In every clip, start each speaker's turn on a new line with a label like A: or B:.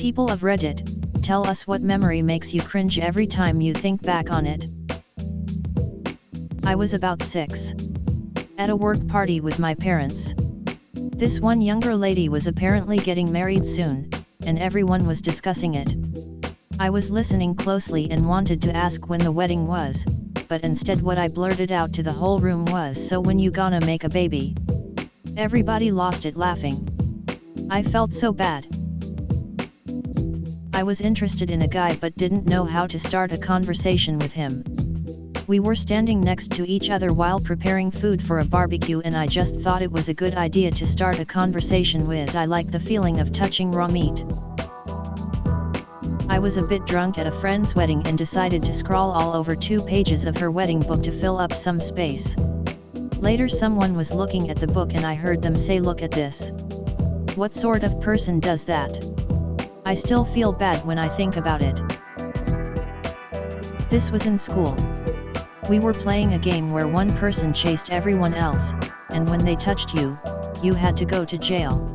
A: People of Reddit, tell us what memory makes you cringe every time you think back on it. I was about 6. At a work party with my parents. This one younger lady was apparently getting married soon, and everyone was discussing it. I was listening closely and wanted to ask when the wedding was, but instead what I blurted out to the whole room was, "So when you gonna make a baby?" Everybody lost it laughing. I felt so bad. I was interested in a guy but didn't know how to start a conversation with him. We were standing next to each other while preparing food for a barbecue, and I just thought it was a good idea to start a conversation with. I like the feeling of touching raw meat. I was a bit drunk at a friend's wedding and decided to scroll all over 2 pages of her wedding book to fill up some space. Later someone was looking at the book and I heard them say, "Look at this. What sort of person does that?" I still feel bad when I think about it. This was in school. We were playing a game where one person chased everyone else, and when they touched you, you had to go to jail.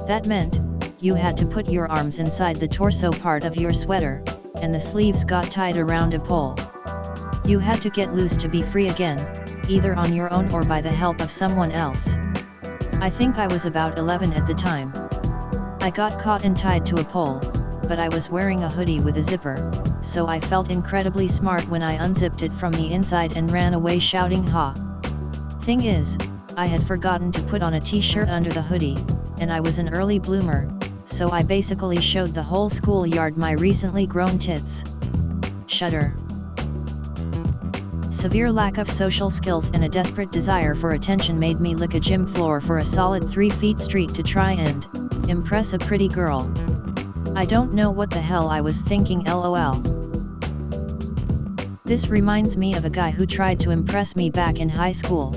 A: That meant, you had to put your arms inside the torso part of your sweater, and the sleeves got tied around a pole. You had to get loose to be free again, either on your own or by the help of someone else. I think I was about 11 at the time. I got caught and tied to a pole, but I was wearing a hoodie with a zipper, so I felt incredibly smart when I unzipped it from the inside and ran away shouting "Ha!" Thing is, I had forgotten to put on a t-shirt under the hoodie, and I was an early bloomer, so I basically showed the whole schoolyard my recently grown tits. Shudder. Severe lack of social skills and a desperate desire for attention made me lick a gym floor for a solid 3 feet straight to try and impress a pretty girl. I don't know what the hell I was thinking, lol. This reminds me of a guy who tried to impress me back in high school.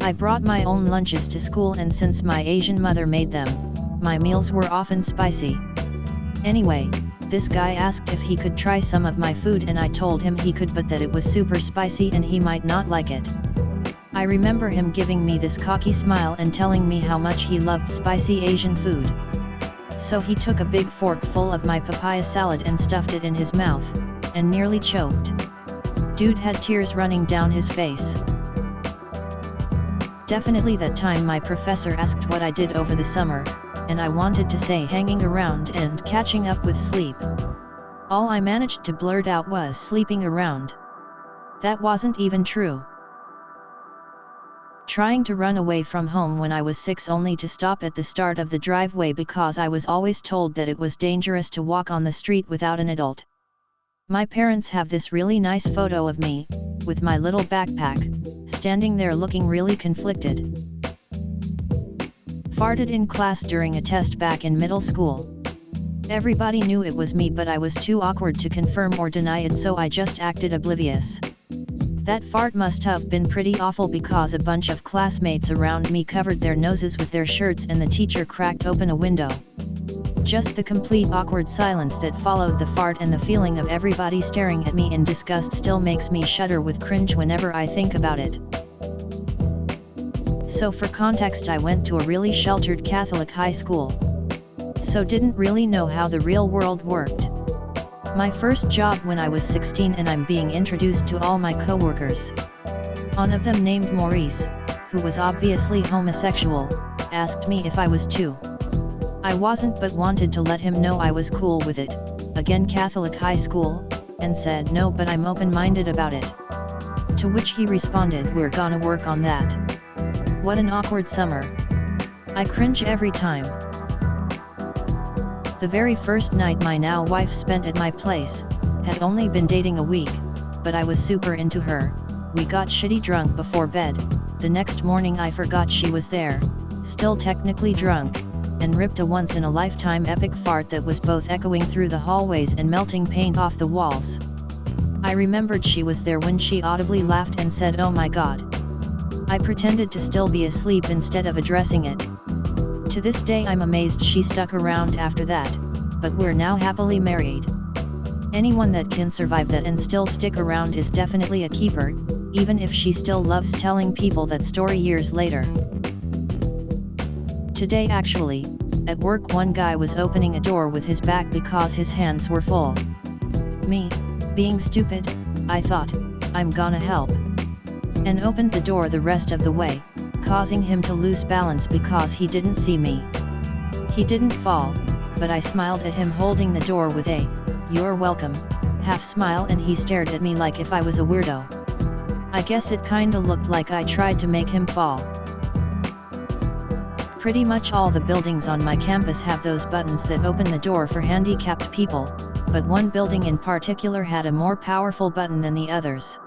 A: I brought my own lunches to school, and since my Asian mother made them, my meals were often spicy. Anyway, this guy asked if he could try some of my food and I told him he could, but that it was super spicy and he might not like it. I remember him giving me this cocky smile and telling me how much he loved spicy Asian food. So he took a big fork full of my papaya salad and stuffed it in his mouth, and nearly choked. Dude had tears running down his face. Definitely that time my professor asked what I did over the summer, and I wanted to say hanging around and catching up with sleep. All I managed to blurt out was sleeping around. That wasn't even true. Trying to run away from home when I was 6 only to stop at the start of the driveway because I was always told that it was dangerous to walk on the street without an adult. My parents have this really nice photo of me, with my little backpack, standing there looking really conflicted. Farted in class during a test back in middle school. Everybody knew it was me, but I was too awkward to confirm or deny it, so I just acted oblivious. That fart must have been pretty awful because a bunch of classmates around me covered their noses with their shirts and the teacher cracked open a window. Just the complete awkward silence that followed the fart and the feeling of everybody staring at me in disgust still makes me shudder with cringe whenever I think about it. So for context, I went to a really sheltered Catholic high school. So didn't really know how the real world worked. My first job when I was 16, and I'm being introduced to all my coworkers. One of them, named Maurice, who was obviously homosexual, asked me if I was too. I wasn't, but wanted to let him know I was cool with it, again Catholic high school, and said no, but I'm open-minded about it. To which he responded, "We're gonna work on that." What an awkward summer. I cringe every time. The very first night my now wife spent at my place, had only been dating a week, but I was super into her. We got shitty drunk before bed. The next morning I forgot she was there, still technically drunk, and ripped a once-in-a-lifetime epic fart that was both echoing through the hallways and melting paint off the walls. I remembered she was there when she audibly laughed and said, "Oh my god." I pretended to still be asleep instead of addressing it. To this day I'm amazed she stuck around after that, but we're now happily married. Anyone that can survive that and still stick around is definitely a keeper, even if she still loves telling people that story years later. Today actually, At work one guy was opening a door with his back because his hands were full. Me, being stupid, I thought, I'm gonna help. And opened the door the rest of the way, causing him to lose balance because he didn't see me. He didn't fall, but I smiled at him holding the door with a, "You're welcome," half smile, and he stared at me like if I was a weirdo. I guess it kinda looked like I tried to make him fall. Pretty much all the buildings on my campus have those buttons that open the door for handicapped people, but one building in particular had a more powerful button than the others.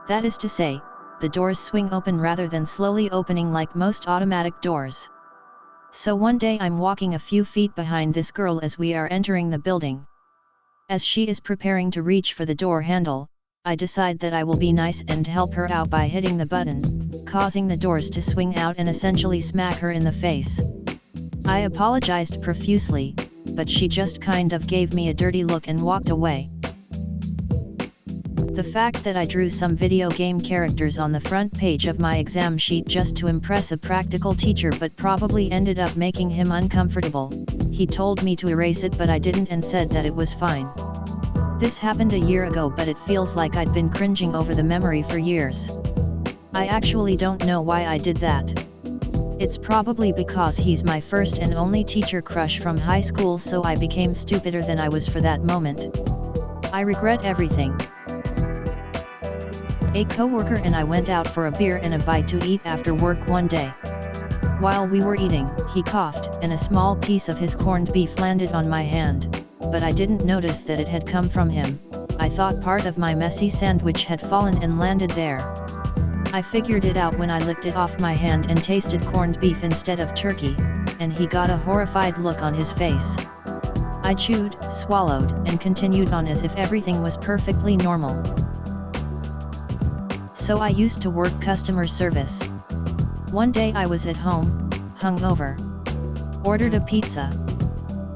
A: That is to say, the doors swing open rather than slowly opening like most automatic doors. So one day I'm walking a few feet behind this girl as we are entering the building. As she is preparing to reach for the door handle, I decide that I will be nice and help her out by hitting the button, causing the doors to swing out and essentially smack her in the face. I apologized profusely, but she just kind of gave me a dirty look and walked away. The fact that I drew some video game characters on the front page of my exam sheet just to impress a practical teacher but probably ended up making him uncomfortable. He told me to erase it but I didn't and said that it was fine. This happened a year ago but it feels like I'd been cringing over the memory for years. I actually don't know why I did that. It's probably because he's my first and only teacher crush from high school, so I became stupider than I was for that moment. I regret everything. A coworker and I went out for a beer and a bite to eat after work one day. While we were eating, he coughed, and a small piece of his corned beef landed on my hand, but I didn't notice that it had come from him. I thought part of my messy sandwich had fallen and landed there. I figured it out when I licked it off my hand and tasted corned beef instead of turkey, and he got a horrified look on his face. I chewed, swallowed, and continued on as if everything was perfectly normal. So I used to work customer service. One day I was at home, hungover. Ordered a pizza.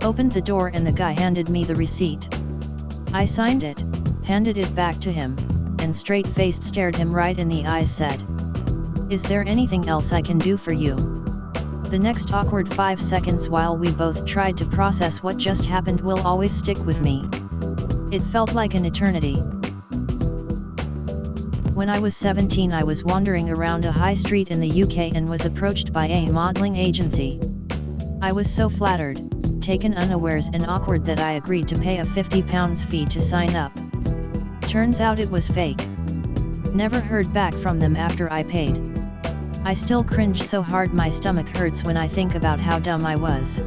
A: Opened the door and the guy handed me the receipt. I signed it, handed it back to him, and straight-faced stared him right in the eyes, said, "Is there anything else I can do for you?" The next awkward 5 seconds while we both tried to process what just happened will always stick with me. It felt like an eternity. When I was 17 I was wandering around a high street in the UK and was approached by a modeling agency. I was so flattered, taken unawares and awkward that I agreed to pay a £50 fee to sign up. Turns out it was fake. Never heard back from them after I paid. I still cringe so hard my stomach hurts when I think about how dumb I was.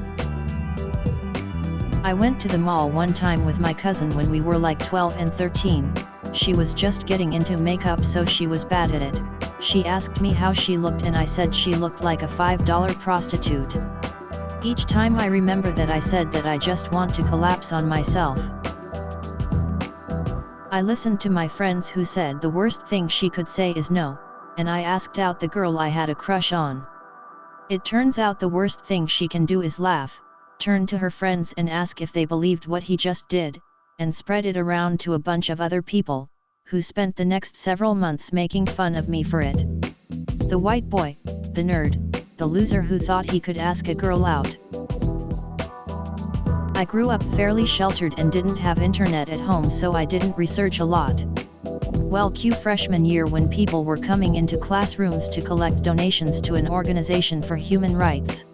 A: I went to the mall one time with my cousin when we were like 12 and 13. She was just getting into makeup, so she was bad at it. She asked me how she looked and I said she looked like a $5 prostitute. Each time I remember that I said that I just want to collapse on myself. I listened to my friends who said the worst thing she could say is no, and I asked out the girl I had a crush on. It turns out the worst thing she can do is laugh, turn to her friends and ask if they believed what he just did, and spread it around to a bunch of other people, who spent the next several months making fun of me for it. The white boy, the nerd, the loser who thought he could ask a girl out. I grew up fairly sheltered and didn't have internet at home, so I didn't research a lot. Well, freshman year when people were coming into classrooms to collect donations to an organization for human rights.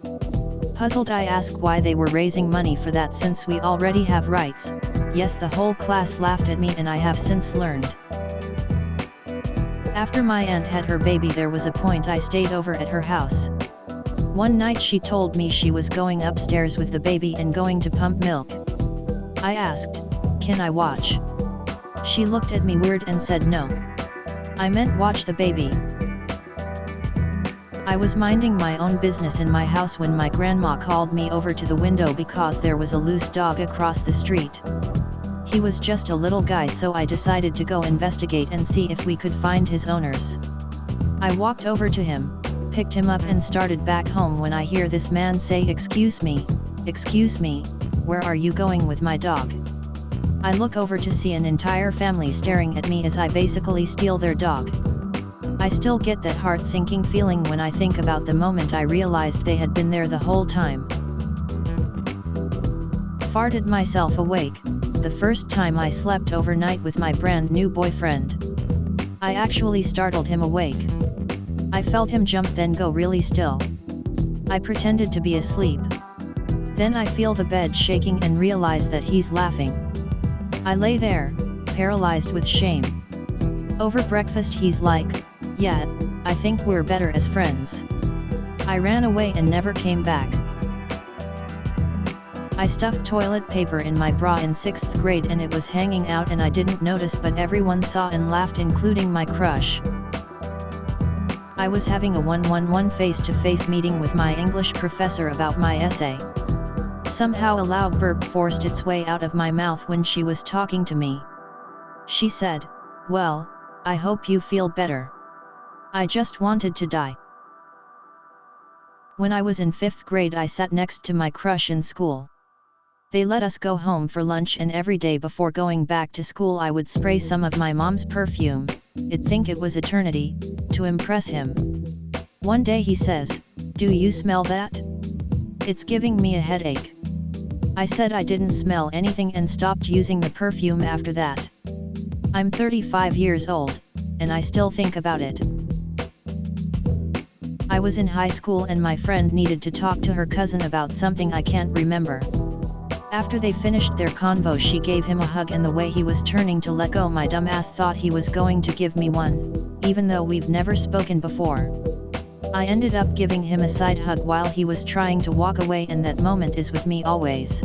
A: Puzzled, I asked why they were raising money for that since we already have rights. Yes, the whole class laughed at me and I have since learned. After my aunt had her baby there was a point I stayed over at her house. One night she told me she was going upstairs with the baby and going to pump milk. I asked, "Can I watch?" She looked at me weird and said no. I meant watch the baby. I was minding my own business in my house when my grandma called me over to the window because there was a loose dog across the street. He was just a little guy, so I decided to go investigate and see if we could find his owners. I walked over to him, picked him up and started back home when I hear this man say, excuse me, where are you going with my dog?" I look over to see an entire family staring at me as I basically steal their dog. I still get that heart-sinking feeling when I think about the moment I realized they had been there the whole time. farted myself awake, the first time I slept overnight with my brand new boyfriend. I actually startled him awake. I felt him jump then go really still. I pretended to be asleep. Then I feel the bed shaking and realize that he's laughing. I lay there, paralyzed with shame. Over breakfast he's like, "Yeah, I think we're better as friends." I ran away and never came back. I stuffed toilet paper in my bra in 6th grade and it was hanging out and I didn't notice, but everyone saw and laughed, including my crush. I was having a 1-1-1 face-to-face meeting with my English professor about my essay. Somehow a loud burp forced its way out of my mouth when she was talking to me. She said, "Well, I hope you feel better." I just wanted to die. When I was in 5th grade I sat next to my crush in school. They let us go home for lunch and every day before going back to school I would spray some of my mom's perfume, I'd think it was eternity, to impress him. One day he says, "Do you smell that? It's giving me a headache." I said I didn't smell anything and stopped using the perfume after that. I'm 35 years old, and I still think about it. I was in high school and my friend needed to talk to her cousin about something I can't remember. After they finished their convo she gave him a hug and the way he was turning to let go my dumbass thought he was going to give me one, even though we've never spoken before. I ended up giving him a side hug while he was trying to walk away, and that moment is with me always.